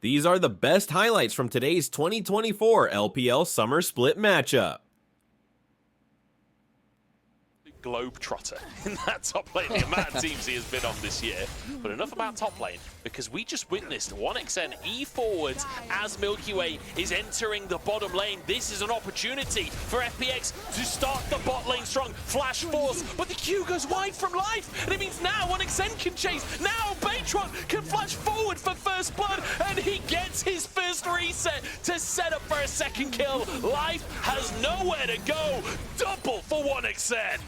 These are the best highlights from today's 2024 LPL Summer Split matchup. Globetrotter in that top lane, the amount of teams he has been on this year. But enough about top lane, because we just witnessed 1xN E forwards as Milky Way is entering the bottom lane. This is an opportunity for FPX to start the bot lane strong. Flash force, but the Q goes wide from life, and it means now 1xN can chase. Now Baytron can flash forward for first blood, and he gets his first reset to set up for a second kill. Life has nowhere to go. Double for 1xN.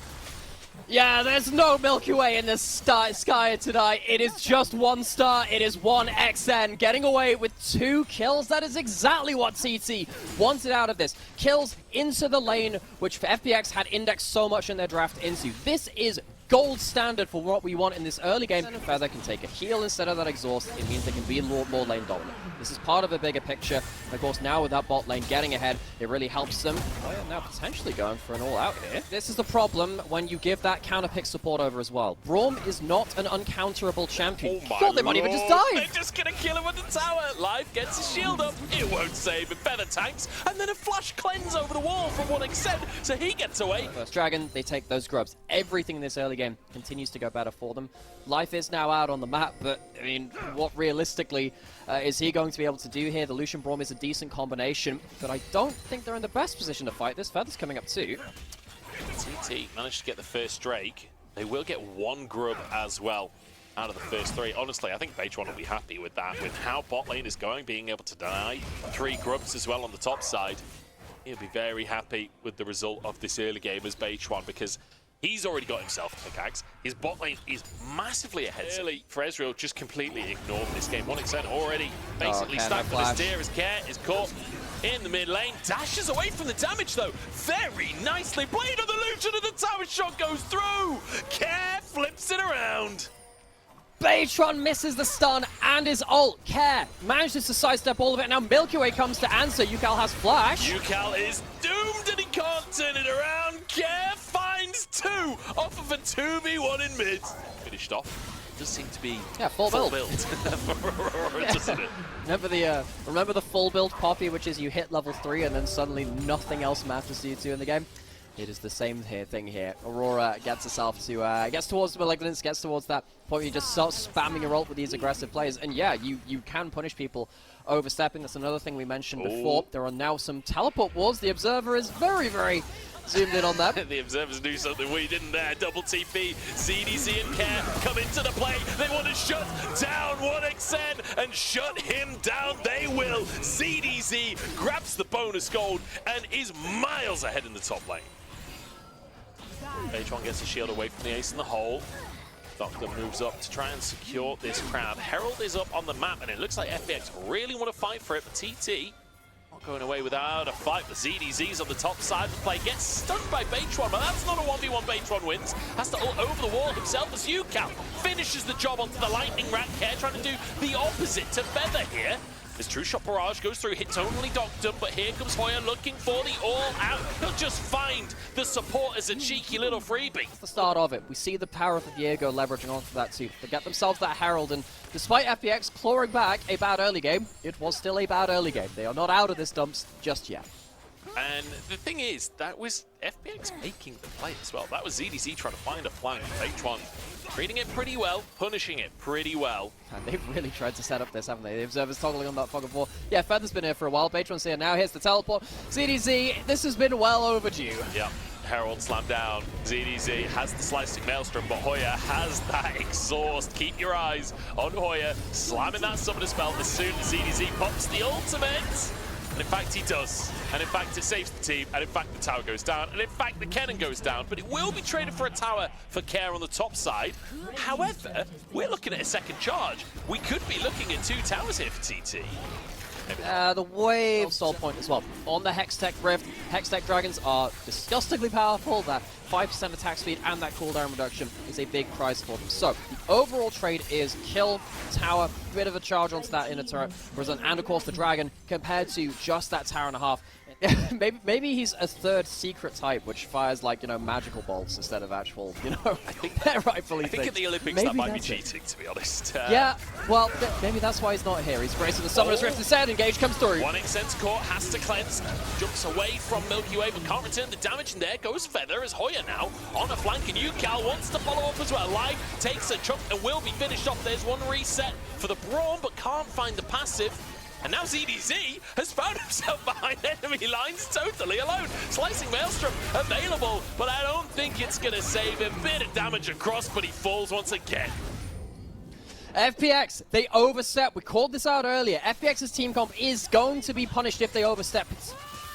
Yeah, there's no Milky Way in the sky tonight. It is just one star. It is 1xN getting away with 2 kills. That is exactly what TT wanted out of this. Kills into the lane, which FPX had indexed so much in their draft into. This is gold standard for what we want in this early game. Feather can take a heal instead of that exhaust. It means they can be more lane dominant. This is part of a bigger picture. Of course, now with that bot lane getting ahead, it really helps them. Oh yeah, now potentially going for an all-out here. This is the problem when you give that counter-pick support over as well. Braum is not an uncounterable champion. Oh my God, they might even just die. They're just gonna kill him with the tower. Live gets his shield up. It won't save him. Feather tanks, and then a flash cleanse over the wall from 1xN, so he gets away. First Dragon, they take those grubs. Everything in this early game continues to go better for them. Life is now out on the map, but I mean, what realistically is he going to be able to do here? The Lucian Braum is a decent combination, but I don't think they're in the best position to fight this. Feather's coming up too. TT managed to get the first Drake. They will get 1 grub as well out of the first 3. Honestly, I think Baytron will be happy with that. With how bot lane is going, being able to deny 3 grubs as well on the top side, he'll be very happy with the result of this early game as Baytron, because he's already got himself a pickaxe. His bot lane is massively ahead. Early for Ezreal just completely ignored this game. 1xN already basically stacked for this tier as Care is caught in the mid lane. Dashes away from the damage though. Very nicely. Blade of the Lucian and the tower shot goes through. Care flips it around. Baytron misses the stun and his ult. Care manages to sidestep all of it. Now Milky Way comes to answer. Yukal has flash. Yukal is doomed and he can't turn it around. Care finds 2 off of a 2v1 in mid. Finished off. Does seem to be full build. for Aurora, doesn't it? Remember the full build Poppy, which is you hit level 3 and then suddenly nothing else matters to you two in the game. It is the same thing here. Aurora gets herself to, gets towards the Malignance, gets towards that point where you just start spamming your ult with these aggressive players. And yeah, you can punish people overstepping. That's another thing we mentioned before. There are now some teleport wards. The Observer is very, very zoomed in on that. The Observers knew something we didn't there. Double TP, ZDZ and Care come into the play. They want to shut down 1xN, and shut him down they will. ZDZ grabs the bonus gold and is miles ahead in the top lane. Baytron gets a shield away from the ace in the hole. Doctor moves up to try and secure this crowd. Herald is up on the map, and it looks like FPX really want to fight for it, but TT not going away without a fight. The ZDZ's on the top side of the play, gets stunned by Baytron, but that's not a 1v1. Baytron wins. Has to ult over the wall himself as Yukal finishes the job onto the lightning rat. Care trying to do the opposite to Feather here. His True Shot Barrage goes through, hits only Doctor, but here comes Hoya looking for the all-out. He'll just find the support as a cheeky little freebie. That's the start of it. We see the power of the Diego leveraging onto that too. They get themselves that Herald, and despite FPX clawing back a bad early game, it was still a bad early game. They are not out of this dumps just yet. And the thing is, that was FPX making the play as well. That was ZDZ trying to find a flank. Baytron treating it pretty well, punishing it pretty well. And they've really tried to set up this, haven't they? The Observer's toggling on that fog of war. Yeah, Feather's been here for a while. Baytron's here now. Here's the teleport. ZDZ, this has been well overdue. Yeah, Herald slammed down. ZDZ has the slicing maelstrom, but Hoya has that exhaust. Keep your eyes on Hoya, slamming that summoner spell as soon as ZDZ pops the ultimate. And in fact, he does. And in fact, it saves the team. And in fact, the tower goes down. And in fact, the cannon goes down. But it will be traded for a tower for Care on the top side. However, we're looking at a second charge. We could be looking at 2 towers here for TT. The wave soul point as well. On the Hextech Rift, Hextech Dragons are disgustingly powerful. That 5% attack speed and that cooldown reduction is a big prize for them. So, the overall trade is kill, tower, bit of a charge onto that inner turret, and of course the dragon, compared to just that tower and a half, maybe he's a third secret type, which fires like, you know, magical bolts instead of actual, you know, I think at the Olympics maybe that might be that's cheating, to be honest. Yeah, well, maybe that's why he's not here. He's bracing the Summoner's Rift instead. Engage comes through. 1xn's caught, has to cleanse, jumps away from Milky Way, but can't return the damage, and there goes Feather as Hoya now on a flank, and UCal wants to follow up as well. Live takes a chunk and will be finished off. There's one reset for the Braum, but can't find the passive. And now ZDZ has found himself behind enemy lines totally alone. Slicing Maelstrom available, but I don't think it's going to save him. Bit of damage across, but he falls once again. FPX, they overstep. We called this out earlier. FPX's team comp is going to be punished if they overstep.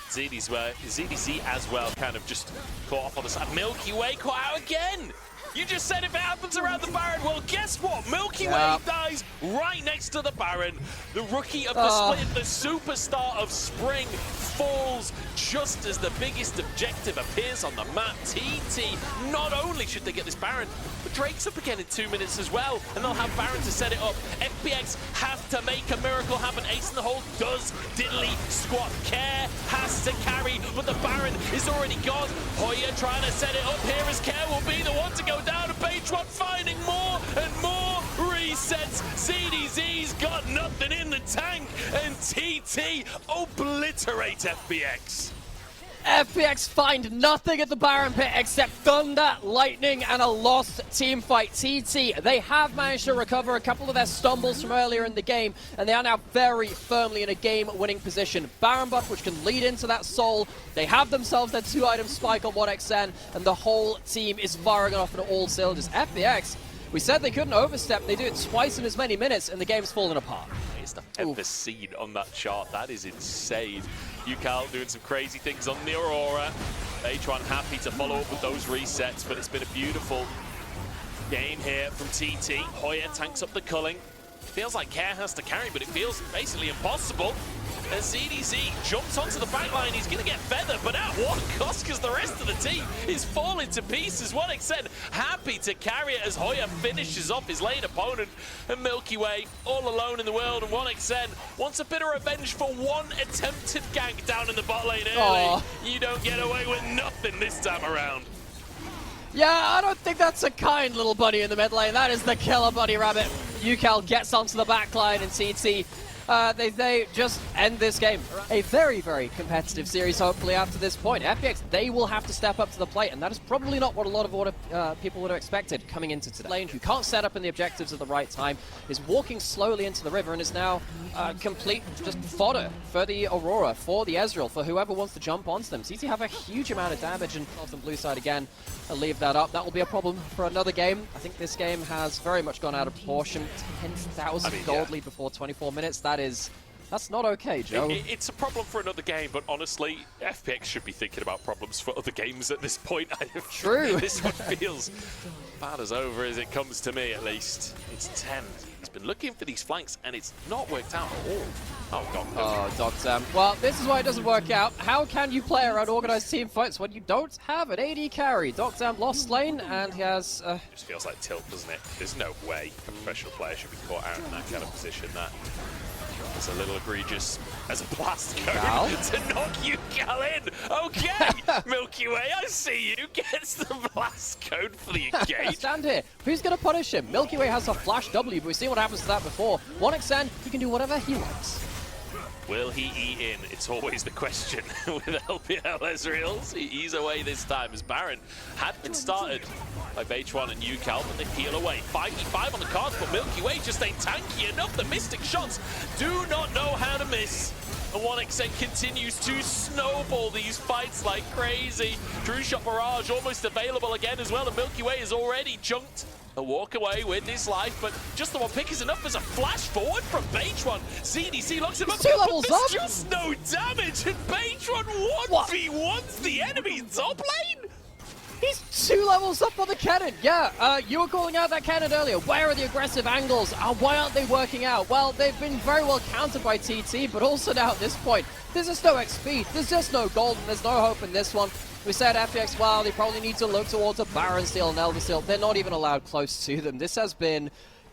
ZDZ as well, kind of just caught off on the side. Milky Way caught out again. You just said if it happens around the Baron, well, guess what? Milky Way dies right next to the Baron. The rookie of the split, the superstar of spring, falls just as the biggest objective appears on the map. TT, not only should they get this Baron, but Drake's up again in 2 minutes as well, and they'll have Baron to set it up. FPX have to make a miracle happen. Ace in the hole does diddly squat. Care has to carry, but the Baron is already gone. Hoya trying to set it up here as Care will be the one to go down, and Page One finding more and more resets. ZDZ's got nothing in the tank, and TT obliterate FPX. FPX find nothing at the Baron pit except thunder, lightning, and a lost team fight. TT, they have managed to recover a couple of their stumbles from earlier in the game, and they are now very firmly in a game-winning position. Baron buff, which can lead into that soul. They have themselves their 2-item spike on 1xn, and the whole team is firing off on all cylinders. FPX, we said they couldn't overstep. They do it twice in as many minutes, and the game's fallen apart. It's the ever seen on that chart. That is insane. UCal doing some crazy things on the Aurora. H1 happy to follow up with those resets, but it's been a beautiful game here from TT. Hoya tanks up the culling. Feels like Care has to carry, but it feels basically impossible. As ZDZ jumps onto the back line, he's going to get Feather, but at what cost? Because the rest of the team is falling to pieces. 1xn happy to carry it as Hoya finishes off his lane opponent. And Milky Way all alone in the world, and 1xn wants a bit of revenge for one attempted gank down in the bot lane early. You don't get away with nothing this time around. Yeah, I don't think that's a kind little bunny in the mid lane. That is the killer bunny rabbit. UCal gets onto the back line, and TT, they just end this game. A very, very competitive series, hopefully, after this point. FPX, they will have to step up to the plate, and that is probably not what a lot of people would have expected coming into today. Lane, who can't set up in the objectives at the right time, is walking slowly into the river and is now complete just fodder for the Aurora, for the Ezreal, for whoever wants to jump onto them. TT have a huge amount of damage, and off the blue side again, I'll leave that up. That will be a problem for another game. I think this game has very much gone out of proportion. 10,000 gold lead before 24 minutes. That's not okay, Joe. It's a problem for another game, but honestly, FPX should be thinking about problems for other games at this point. True. This one feels bad as over as it comes to me, at least. It's 10. He's been looking for these flanks, and it's not worked out at all. Oh, God. Oh, Doctor. Well, this is why it doesn't work out. How can you play around organized team fights when you don't have an AD carry? Doctor lost lane, and he has... It just feels like tilt, doesn't it? There's no way a professional player should be caught out in that kind of position. It's a little egregious as a blast code to knock UCal in. Okay, Milky Way, I see you. Gets the blast code for the engage. Stand here. Who's going to punish him? Milky Way has a flash W, but we've seen what happens to that before. 1xn, he can do whatever he likes. Will he eat in? It's always the question with LPL Ezreals. He's away this time as Baron had been started by H1 and UCal, but they peel away. 5v5 on the cards, but Milky Way just ain't tanky enough. The Mystic shots do not know how to miss. And 1xn continues to snowball these fights like crazy. True Shot Barrage almost available again as well, and Milky Way is already chunked. A walk away with his life, but just the one pick is enough as a flash forward from H1. ZDC locks him up, 2 levels but up. there's just no damage, and H1 1v1s the enemy top lane. He's 2 levels up on the cannon. Yeah, you were calling out that cannon earlier. Where are the aggressive angles? Why aren't they working out? Well, they've been very well countered by TT, but also now at this point, there's just no XP. There's just no gold, and there's no hope in this one. We said FPX, well, they probably need to look towards a Baron Steel and Elder Steel. They're not even allowed close to them. This has been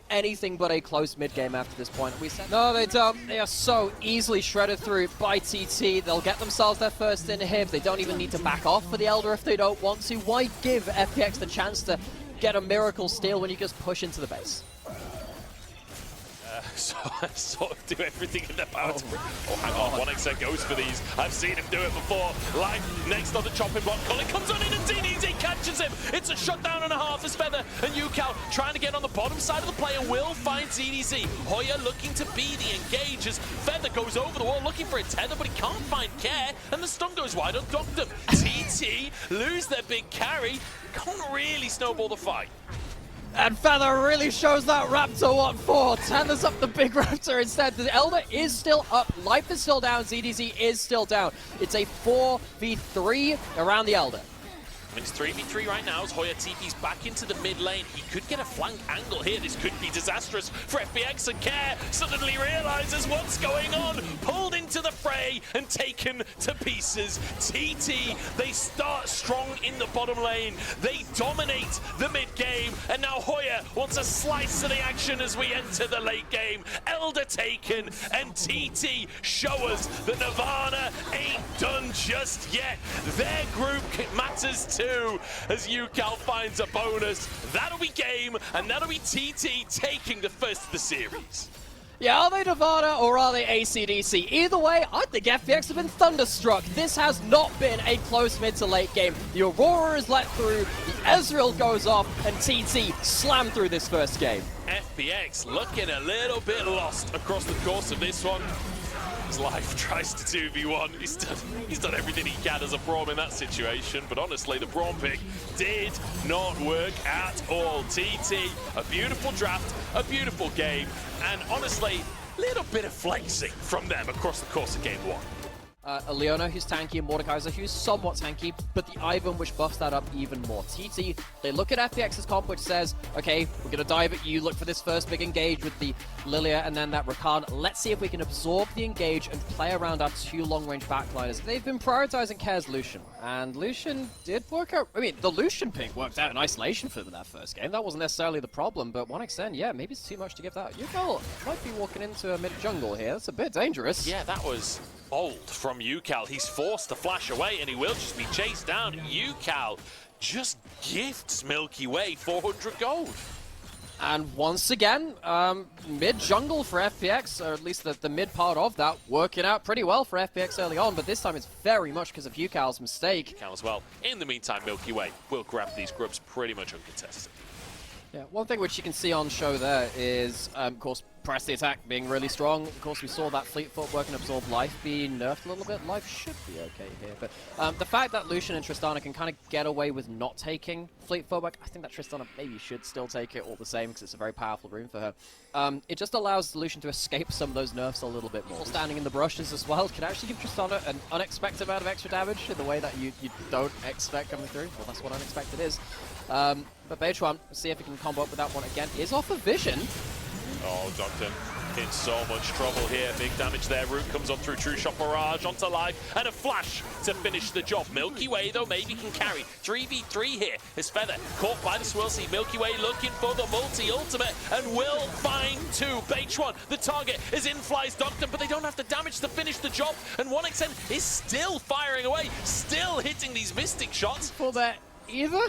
anything but a close mid-game after this point. We said no, they don't. They are so easily shredded through by TT. They'll get themselves their first inhib. They don't even need to back off for the Elder if they don't want to. Why give FPX the chance to get a miracle steal when you just push into the base? So sort of do everything in their power to... Oh, hang on, 1xN goes for these. I've seen him do it before. Life next on the chopping block. Colin comes on in and DDZ catches him. It's a shutdown and a half as Feather and UCal trying to get on the bottom side of the player will find ZDZ. Hoya looking to be the engage as Feather goes over the wall looking for a tether, but he can't find Care, and the stun goes wide on Doctor. TT lose their big carry. Can't really snowball the fight. And Feather really shows that Raptor what for. Tethers up the big Raptor instead. The Elder is still up. Life is still down. ZDZ is still down. It's a 4v3 around the Elder. It's 3v3 right now as Hoya TP's back into the mid lane. He could get a flank angle here. This could be disastrous for FPX, and Care suddenly realizes what's going on. Pulled into the fray and taken to pieces. TT, they start strong in the bottom lane. They dominate the mid game, and now Hoya wants a slice of the action as we enter the late game. Elder taken, and TT show us that Nirvana ain't done just yet. Their group matters too. As UCal finds a bonus. That'll be game, and that'll be TT taking the first of the series. Yeah, are they Nirvana or are they AC/DC? Either way, I think FPX have been thunderstruck. This has not been a close mid to late game. The Aurora is let through, the Ezreal goes off, and TT slammed through this first game. FPX looking a little bit lost across the course of this one. His Life tries to 2v1. He's done everything he can as a Braum in that situation, but honestly, the Braum pick did not work at all. TT, a beautiful draft, a beautiful game, and honestly, a little bit of flexing from them across the course of game one. A Leona who's tanky and Mordekaiser who's somewhat tanky, but the Ivan which buffs that up even more. TT, they look at FPX's comp which says, okay, we're going to dive at you, look for this first big engage with the Lilia and then that Rakan. Let's see if we can absorb the engage and play around our two long-range backliners. They've been prioritizing Care's Lucian, and Lucian did work out. I mean, the Lucian pick worked out in isolation for them in that first game. That wasn't necessarily the problem, but 1xN, yeah, maybe it's too much to give that. UCal might be walking into a mid-jungle here. That's a bit dangerous. Yeah, that was bold from UCal. He's forced to flash away and he will just be chased down. UCal just gifts Milky Way 400 gold. And once again, mid-jungle for FPX, or at least the mid part of that, working out pretty well for FPX early on, but this time it's very much because of UCal's mistake. UCal as well. In the meantime, Milky Way will grab these grubs pretty much uncontested. Yeah, one thing which you can see on show there is, of course, press the attack being really strong. Of course, we saw that Fleet Footwork and Absorb Life be nerfed a little bit. Life should be okay here, but the fact that Lucian and Tristana can kind of get away with not taking Fleet Footwork, I think that Tristana maybe should still take it all the same because it's a very powerful rune for her. It just allows Lucian to escape some of those nerfs a little bit more. Standing in the brushes as well can actually give Tristana an unexpected amount of extra damage in the way that you don't expect coming through. Well, that's what unexpected is. But Beitron, see if he can combo up with that one again, is off of Vision. Oh, Doctor in so much trouble here. Big damage there. Root comes on through True Shot Barrage onto Life and a flash to finish the job. Milky Way, though, maybe can carry. 3v3 here. His Feather caught by the Swirl Seed. Milky Way looking for the multi-ultimate and will find two. Beitron, the target, is in flies Doctor, but they don't have the damage to finish the job. And 1xN is still firing away, still hitting these Mystic shots. For that either.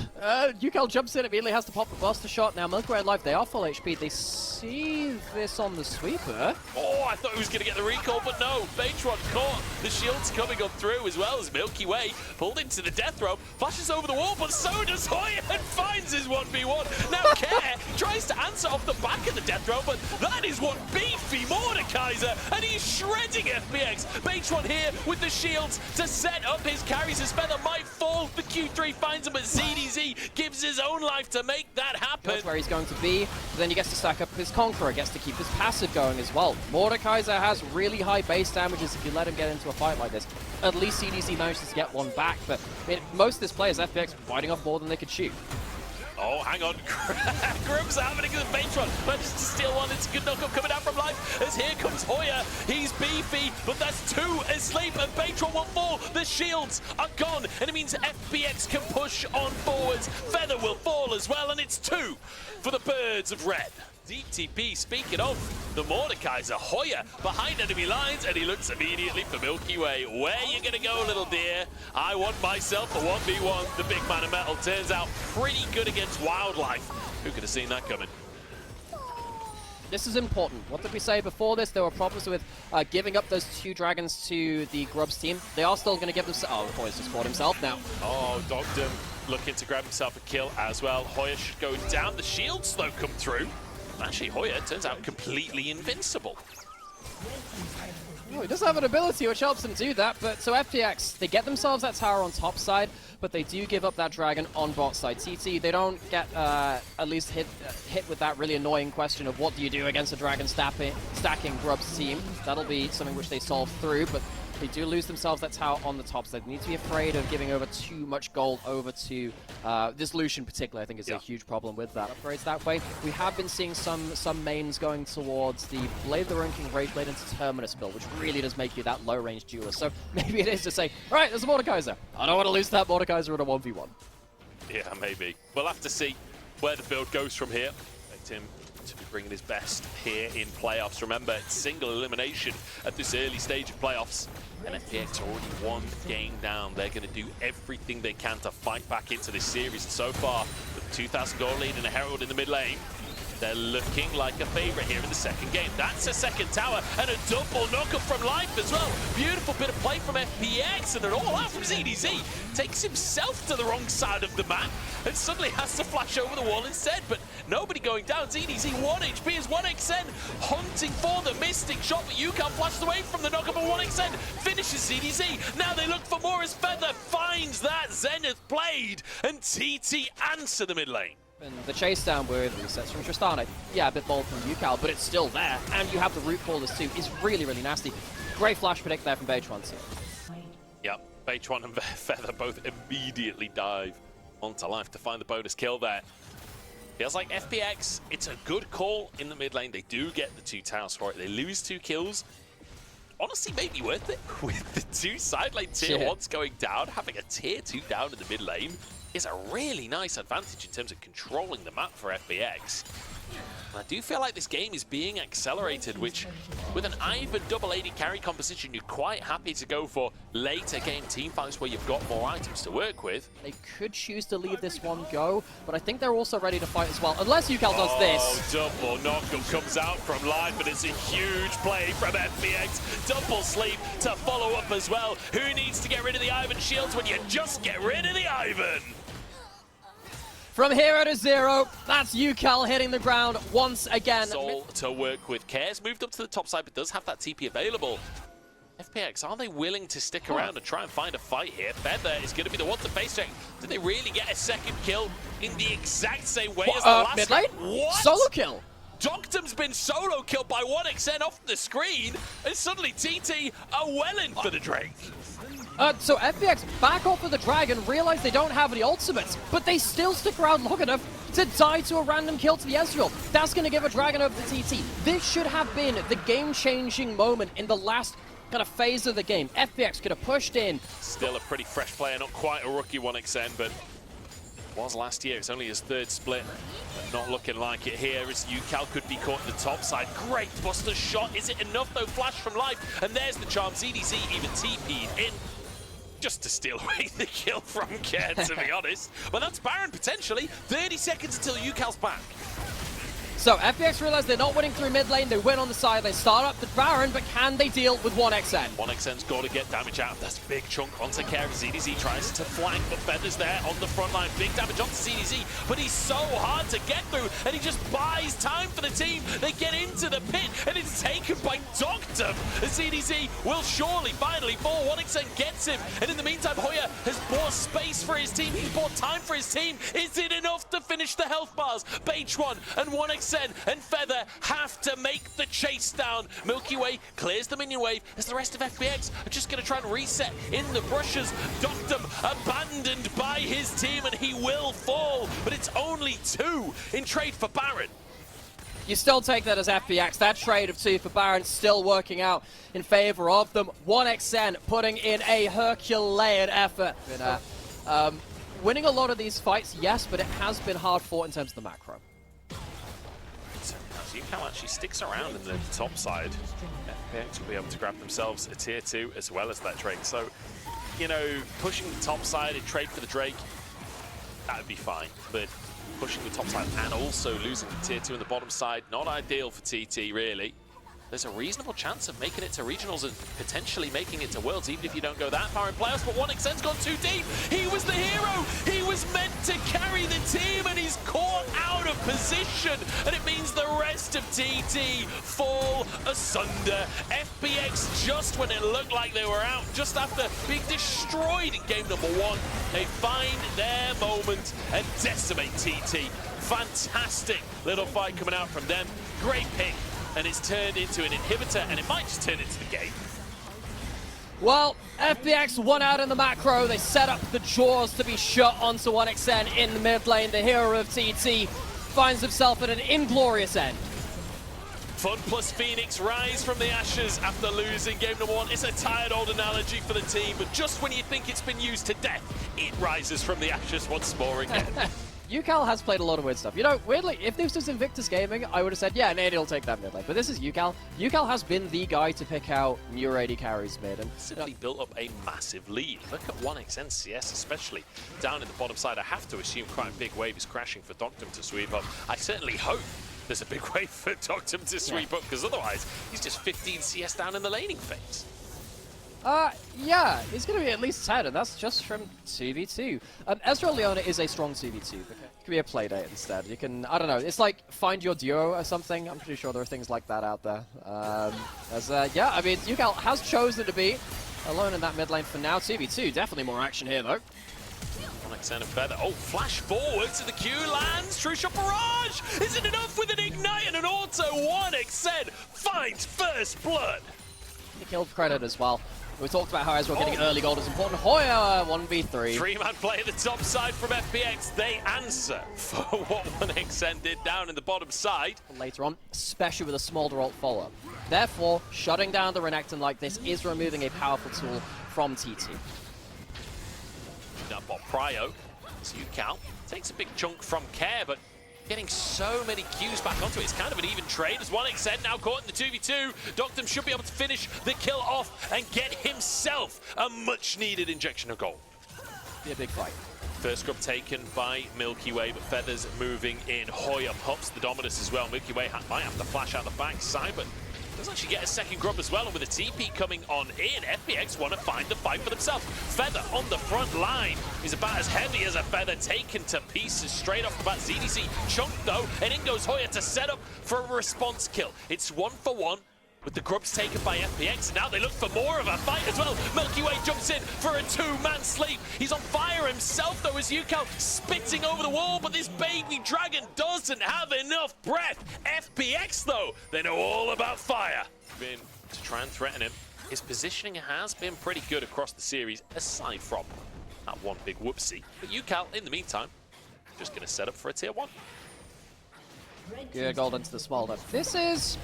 UCal jumps in, immediately has to pop the Buster Shot. Now Milky Way Life, they are full HP. They see this on the sweeper. Oh, I thought he was going to get the recall, but no. Beitron caught. The shield's coming up through as well as Milky Way pulled into the death row, flashes over the wall, but so does Hoya and finds his 1v1. Now Care tries to answer off the back of the death row, but that is one beefy Mordekaiser, and he's shredding FPX. Beitron here with the shields to set up his carries. His Feather might fall. The Q3 finds him, but ZDZ gives his own life to make that happen. That's where he's going to be. But then he gets to stack up his Conqueror, gets to keep his passive going as well. Mordekaiser has really high base damages if you let him get into a fight like this. At least CDC manages to get one back, but I mean, most of this play is FPX fighting off more than they could shoot. Oh, hang on. Grub's happening to Beitron. Manages to steal one. It's a good knockup coming out from Life. As here comes Hoya. He's beefy, but that's two asleep, and Beitron will fall. The shields are gone, and it means FPX can push on forwards. Feather will fall as well, and it's two for the Birds of Red. deep TP. Speaking of the Mordekaiser, Hoya behind enemy lines, and he looks immediately for Milky Way. Where you gonna go, little dear? I want myself a 1v1. The big man of metal turns out pretty good against wildlife. Who could have seen that coming? This is important. What did we say before this? There were problems with giving up those 2 dragons to the Grubs team. They are still going to give them... Oh, Hoya's just fought himself now. Oh, Dogdom looking to grab himself a kill as well. Hoya should go down. The shields, though, come through. Actually, Hoya turns out completely invincible. Oh, he does have an ability which helps him do that, but so FPX, they get themselves that tower on top side, but they do give up that dragon on bot side. TT, they don't get at least hit with that really annoying question of what do you do against a dragon stacking Grubs team. That'll be something which they solve through, but they do lose themselves that tower on the top side. They need to be afraid of giving over too much gold over to this Lucian particularly. I think is a huge problem with that. Upgrades that way. We have been seeing some mains going towards the Blade of the Ruined King Rage Blade into Terminus build, which really does make you that low range duelist. So maybe it is to say, right, there's a Mordekaiser. I don't want to lose that Mordekaiser in a 1v1. Yeah, maybe. We'll have to see where the build goes from here. Expect him to be bringing his best here in playoffs. Remember, it's single elimination at this early stage of playoffs. And FPX already 1 game down. They're going to do everything they can to fight back into this series. And so far, with a 2,000 gold lead and a Herald in the mid lane, they're looking like a favorite here in the second game. That's a second tower and a double knockup from Life as well. Beautiful bit of play from FPX and an all out from ZDZ. Takes himself to the wrong side of the map and suddenly has to flash over the wall instead. But nobody going down. ZDZ 1 HP is 1xN hunting for the Mystic shot, but UCAL flashed away from the knockup of 1xN. Finishes ZDZ. Now they look for more as Feather finds that Zenith Blade and TT answer the mid lane. And the chase down with resets from Tristana. Yeah, a bit bold from UCAL, but it's still there. And you have the root callers too. Is really, really nasty. Great flash predict there from Beige1 too. Yep, Beige1 and Feather both immediately dive onto Life to find the bonus kill there. Feels like FPX, it's a good call in the mid lane. They do get the 2 towers for it. They lose 2 kills. Honestly, maybe worth it. With the 2 side lane tier 1s going down, having a tier 2 down in the mid lane is a really nice advantage in terms of controlling the map for FPX. And I do feel like this game is being accelerated, which with an Ivan double AD carry composition, you're quite happy to go for later game teamfights where you've got more items to work with. They could choose to leave this one go, but I think they're also ready to fight as well, unless UCAL does this. Double knockup comes out from Life, but it's a huge play from FPX. Double sleep to follow up as well. Who needs to get rid of the Ivan shields when you just get rid of the Ivan? From 0 to 0, that's UCAL hitting the ground once again. Soul to work with. Cares moved up to the top side, but does have that TP available. FPX, are they willing to stick around and try and find a fight here? Feather is going to be the one to face check. Did they really get a second kill in the exact same way as the last mid lane? What? Solo kill. Doctum's been solo killed by 1xN off the screen, and suddenly TT are well in for the Drake. So FPX back off of the Dragon, realize they don't have any ultimates, but they still stick around long enough to die to a random kill to the Ezreal. That's going to give a Dragon over the TT. This should have been the game-changing moment in the last kind of phase of the game. FPX could have pushed in. Still a pretty fresh player, not quite a rookie 1xN, but was last year. It's only his 3rd split. Not looking like it here as UCAL could be caught in the top side. Great Buster shot. Is it enough though? Flash from Life. And there's the charm. ZDZ even TP'd in just to steal away the kill from Care, to be honest. But that's Baron potentially. 30 seconds until UCAL's back. So FPX realize they're not winning through mid lane, they win on the side, they start up the Baron, but can they deal with 1xN? 1xN's got to get damage out. That's a big chunk onto Care. ZDZ tries to flank, but Feather's there on the front line. Big damage onto ZDZ, but he's so hard to get through, and he just buys time for the team. They get into the pit, and it's taken by Doctum. ZDZ will surely finally fall. 1xN gets him, and in the meantime, Hoya has bought space for his team. He's bought time for his team. Is it enough to finish the health bars? Beige1 and 1xN and Feather have to make the chase down. Milky Way clears the minion wave as the rest of FPX are just going to try and reset in the brushes. Doctum abandoned by his team and he will fall, but it's only 2 in trade for Baron. You still take that as FPX. That trade of 2 for Baron still working out in favor of them. 1xN putting in a Herculean effort. Winning a lot of these fights, yes, but it has been hard fought in terms of the macro. UCAL actually sticks around in the top side, FPX will be able to grab themselves a tier 2 as well as that Drake. So, you know, pushing the top side and trade for the Drake, that would be fine. But pushing the top side and also losing the tier 2 in the bottom side, not ideal for TT, really. There's a reasonable chance of making it to regionals and potentially making it to worlds, even if you don't go that far in playoffs. But 1xn's gone too deep. He was the hero. He was meant to carry the team, and he's caught out of position. And it means the rest of TT fall asunder. FPX, just when it looked like they were out, just after being destroyed in game number 1, they find their moment and decimate TT. Fantastic little fight coming out from them. Great pick. And it's turned into an inhibitor, and it might just turn into the game. Well, FPX won out in the macro. They set up the jaws to be shot onto 1xn in the mid lane. The hero of TT finds himself at an inglorious end. FunPlus Phoenix rise from the ashes after losing game number 1. It's a tired old analogy for the team, but just when you think it's been used to death, it rises from the ashes once more again. UCAL has played a lot of weird stuff. You know, weirdly, if this was Invictus Gaming, I would have said, yeah, Nady will take that mid lane. But this is UCAL. UCAL has been the guy to pick out new AD carries mid. And simply built up a massive lead. Look at 1xn CS, especially down in the bottom side. I have to assume quite a big wave is crashing for Doctum to sweep up. I certainly hope there's a big wave for Doctum to sweep up, because otherwise he's just 15 CS down in the laning phase. Yeah, he's going to be at least 10, and that's just from 2v2. Ezreal Leona is a strong 2v2, but it could be a playdate instead. You can, I don't know, it's like find your duo or something. I'm pretty sure there are things like that out there. Yeah, I mean, UCAL has chosen to be alone in that mid lane for now. 2v2, definitely more action here, though. 1xn and Feather. Oh, flash forward to the Q, lands. True shot barrage. Is it enough with an ignite and an auto? 1xn finds first blood. The kill credit as well. We talked about how Ezreal getting early gold is important. Hoya 1v3. Three-man play at the top side from FPX. They answer for what 1xn did down in the bottom side. Later on, especially with a Smolder ult follow-up. Therefore, shutting down the Renekton like this is removing a powerful tool from TT. Now bot Prio, as UCAL takes a big chunk from Care, but getting so many Qs back onto it. It's kind of an even trade as 1xn now caught in the 2v2. Doctum should be able to finish the kill off and get himself a much-needed injection of gold. Be a big fight. First scrub taken by Milky Way, but Feathers moving in. Hoya pops the Dominus as well. Milky Way might have to flash out the backside, but does actually get a second grub as well, and with a TP coming on in, FPX want to find the fight for themselves. Feather on the front line is about as heavy as a feather, taken to pieces straight off the bat. ZDC chunked though, and in goes Hoya to set up for a response kill. It's 1-for-1. With the grubs taken by FPX, now they look for more of a fight as well. Milky Way jumps in for a 2-man sleep. He's on fire himself though, as UCAL spitting over the wall, but this baby dragon doesn't have enough breath. FPX though, they know all about fire. Been to try and threaten him. His positioning has been pretty good across the series, aside from that one big whoopsie. But UCAL, in the meantime, just gonna set up for a tier 1. Good gold into the Smolder. This is...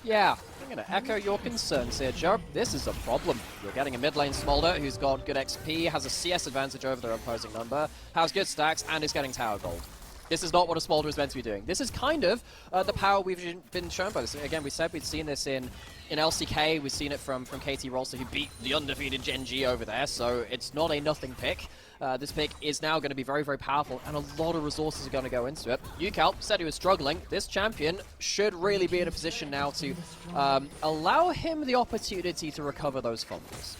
yeah, I'm going to echo your concerns here, Joe. This is a problem. You're getting a mid lane Smolder who's got good XP, has a CS advantage over their opposing number, has good stacks, and is getting tower gold. This is not what a Smolder is meant to be doing. This is kind of the power we've been shown by this. Again, we said we'd seen this in LCK. We've seen it from KT Rolster, who beat the undefeated Gen G over there, so it's not a nothing pick. This pick is now going to be very, very powerful, and a lot of resources are going to go into it. UCAL said he was struggling. This champion should really be in a position now to allow him the opportunity to recover those fumbles.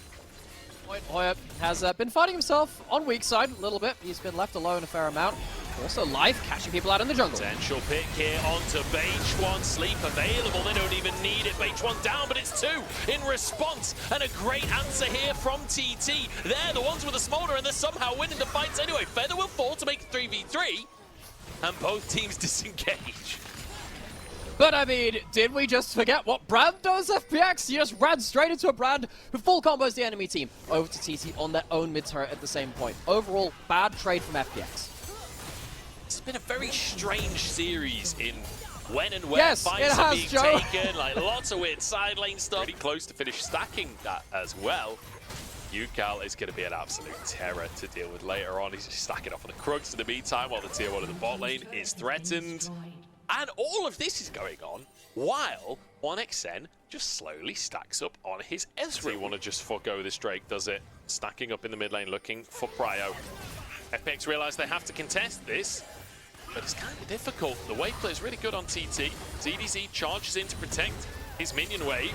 Hoya has been fighting himself on weak side a little bit. He's been left alone a fair amount. Also life, catching people out in the jungle. Potential pick here onto Beich1. Sleep available. They don't even need it. Beich1 down, but it's 2 in response. And a great answer here from TT. They're the ones with the Smolder, and they're somehow winning the fights anyway. Feather will fall to make it 3v3. And both teams disengage. But I mean, did we just forget what Brand does, FPX? He just ran straight into a Brand who full combos the enemy team over to TT on their own mid turret at the same point. Overall, bad trade from FPX. It's been a very strange series in when and where fights are being taken. Like lots of weird side lane stuff. Pretty close to finish stacking that as well. UCAL is going to be an absolute terror to deal with later on. He's just stacking off on the Krugs in the meantime while the tier 1 of the bot lane is threatened. And all of this is going on while 1xN just slowly stacks up on his Ezreal. You want to just forgo this Drake, does it? Stacking up in the mid lane, looking for Prio. FPX realize they have to contest this, but it's kind of difficult. The wave play is really good on TT. ZDZ charges in to protect his minion wave.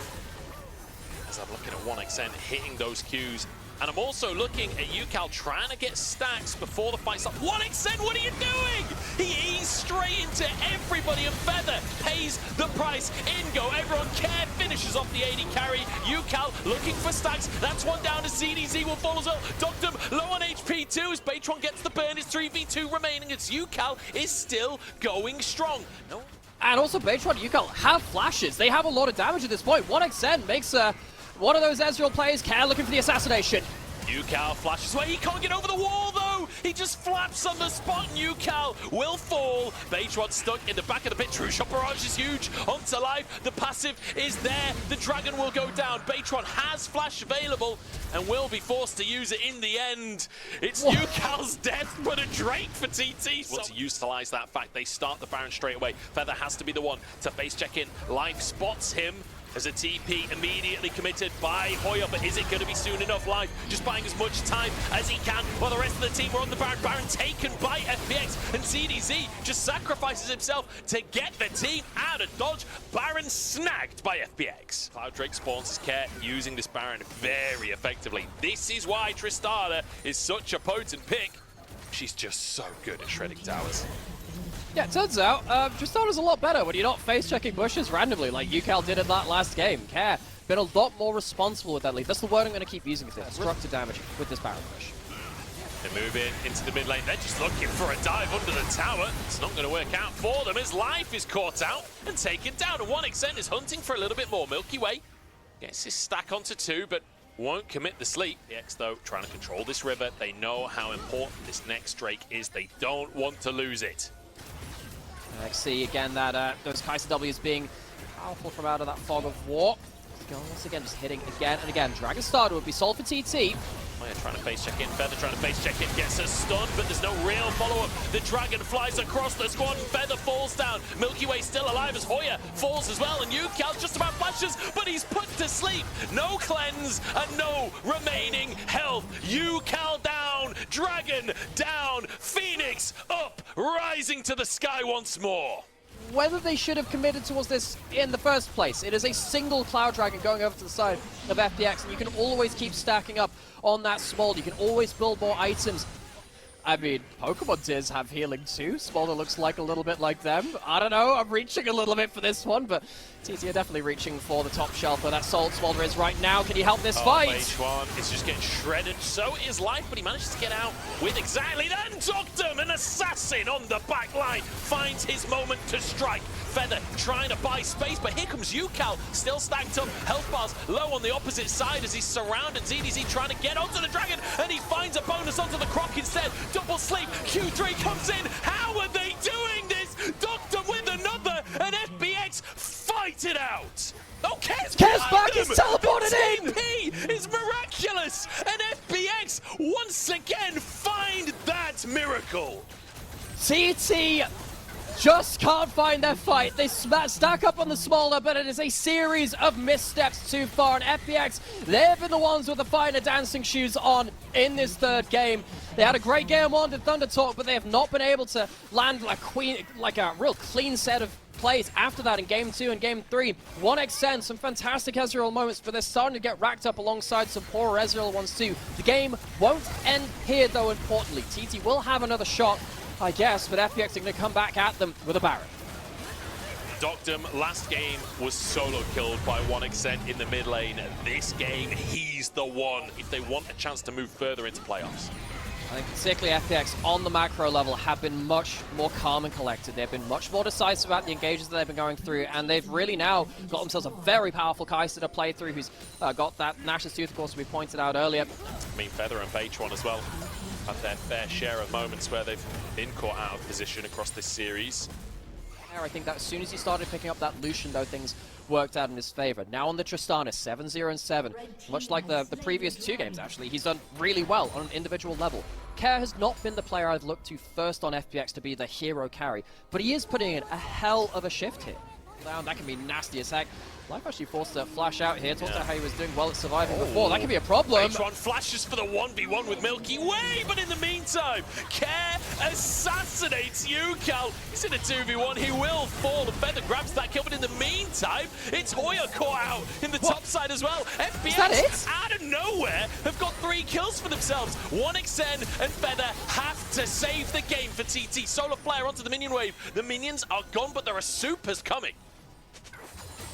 As I'm looking at 1xN hitting those Qs. And I'm also looking at UCal trying to get stacks before the fight starts. 1xN, what are you doing? He eased straight into everybody, and Feather pays the price. Ingo, everyone care, finishes off the AD carry. UCal looking for stacks. That's one down to ZDZ will fall as well. Doctum low on HP too as Baytron gets the burn. It's 3v2 remaining. It's UCal is still going strong. No. And also Baytron and UCal have flashes. They have a lot of damage at this point. 1xN makes one of those Ezreal players care looking for the assassination. UCal flashes away. He can't get over the wall though. He just flaps on the spot and UCal will fall. Baytron stuck in the back of the pit. True shot barrage is huge. Onto life. The passive is there. The dragon will go down. Baytron has flash available and will be forced to use it in the end. It's UCal's death, but a Drake for TT. Want to utilize that fact. They start the Baron straight away. Feather has to be the one to face check in. Life spots him as a TP immediately committed by Hoya, but is it going to be soon enough? Live just buying as much time as he can while the rest of the team are on the Baron. Baron taken by FPX, and ZDZ just sacrifices himself to get the team out of dodge. Baron snagged by FPX. Cloud Drake spawns his care using this Baron very effectively. This is why Tristana is such a potent pick. She's just so good at shredding towers. Yeah, it turns out, Tristana's a lot better when you're not face-checking bushes randomly like UCal did in that last game. Care, been a lot more responsible with that lead. That's the word I'm going to keep using with it. Destructive damage with this Baron push. They move in into the mid lane. They're just looking for a dive under the tower. It's not going to work out for them as Life is caught out and taken down. And 1xN is hunting for a little bit more. Milky Way gets his stack onto 2, but won't commit the sleep. The X, though, trying to control this river. They know how important this next Drake is. They don't want to lose it. I see again that those Kai'Sa W's being powerful from out of that fog of war. Once again, just hitting again and again. Dragon Starter would be sold for TT. Hoya trying to face check in, Feather trying to face check in, gets a stun, but there's no real follow-up. The Dragon flies across the squad and Feather falls down. Milky Way still alive as Hoya falls as well, and UCal just about flashes, but he's put to sleep. No cleanse and no remaining health. UCal down, Dragon down, Phoenix up, rising to the sky once more. Whether they should have committed towards this in the first place. It is a single Cloud Dragon going over to the side of FPX, and you can always keep stacking up on that Smolder. You can always build more items. I mean, Pokemon Tiers have healing too. Smolder looks like a little bit like them. I don't know, I'm reaching a little bit for this one, but TT are definitely reaching for the top shelf where that Soul Smolder is right now. Can he help this fight? H1 is just getting shredded. So is Life, but he manages to get out with exactly that. And Doctum, an assassin on the back line, finds his moment to strike. Feather trying to buy space, but here comes UCal, still stacked up. Health bars low on the opposite side as he's surrounded. ZDZ trying to get onto the Dragon, and he finds a bonus onto the Croc instead. Double sleep, Q3 comes in. How are they doing this? Doctum with another, and FPX fight it out. Oh, Kez back, he's teleported in! TP is miraculous, and FPX once again find that miracle. TT just can't find their fight. They stack up on the Smolder, but it is a series of missteps too far. And FPX, they've been the ones with the finer dancing shoes on in this third game. They had a great game on to ThunderTalk, but they have not been able to land like a real clean set of plays after that in Game 2 and Game 3. 1xN, some fantastic Ezreal moments, but they're starting to get racked up alongside some poorer Ezreal ones too. The game won't end here, though, importantly. TT will have another shot, I guess, but FPX are going to come back at them with a Baron. Doctum last game was solo killed by 1xN in the mid lane. This game, he's the one if they want a chance to move further into playoffs. I think particularly FPX on the macro level have been much more calm and collected. They've been much more decisive about the engages that they've been going through, and they've really now got themselves a very powerful Kai'Sa to play through, who's got that Nash's Tooth, of course, we pointed out earlier. I mean, Feather and Baytron as well had their fair share of moments where they've been caught out of position across this series. I think that as soon as he started picking up that Lucian, though, things worked out in his favor. Now on the Tristana, 7-0 and 7. Much like the previous two games, actually. He's done really well on an individual level. Care has not been the player I've looked to first on FPX to be the hero carry, but he is putting in a hell of a shift here. Down, that can be nasty as heck. Life actually forced to flash out here. Talked about how he was doing well at surviving before. That could be a problem. H1 flashes for the 1v1 with Milky Way, but in the meantime, Care assassinates Yukal. He's in a 2v1. He will fall. The Feather grabs that kill, but in the meantime, it's Hoya caught out in the top side as well. FPX, out of nowhere, have got 3 kills for themselves. 1xn and Feather have to save the game for TT. Solar Flare onto the minion wave. The minions are gone, but there are supers coming.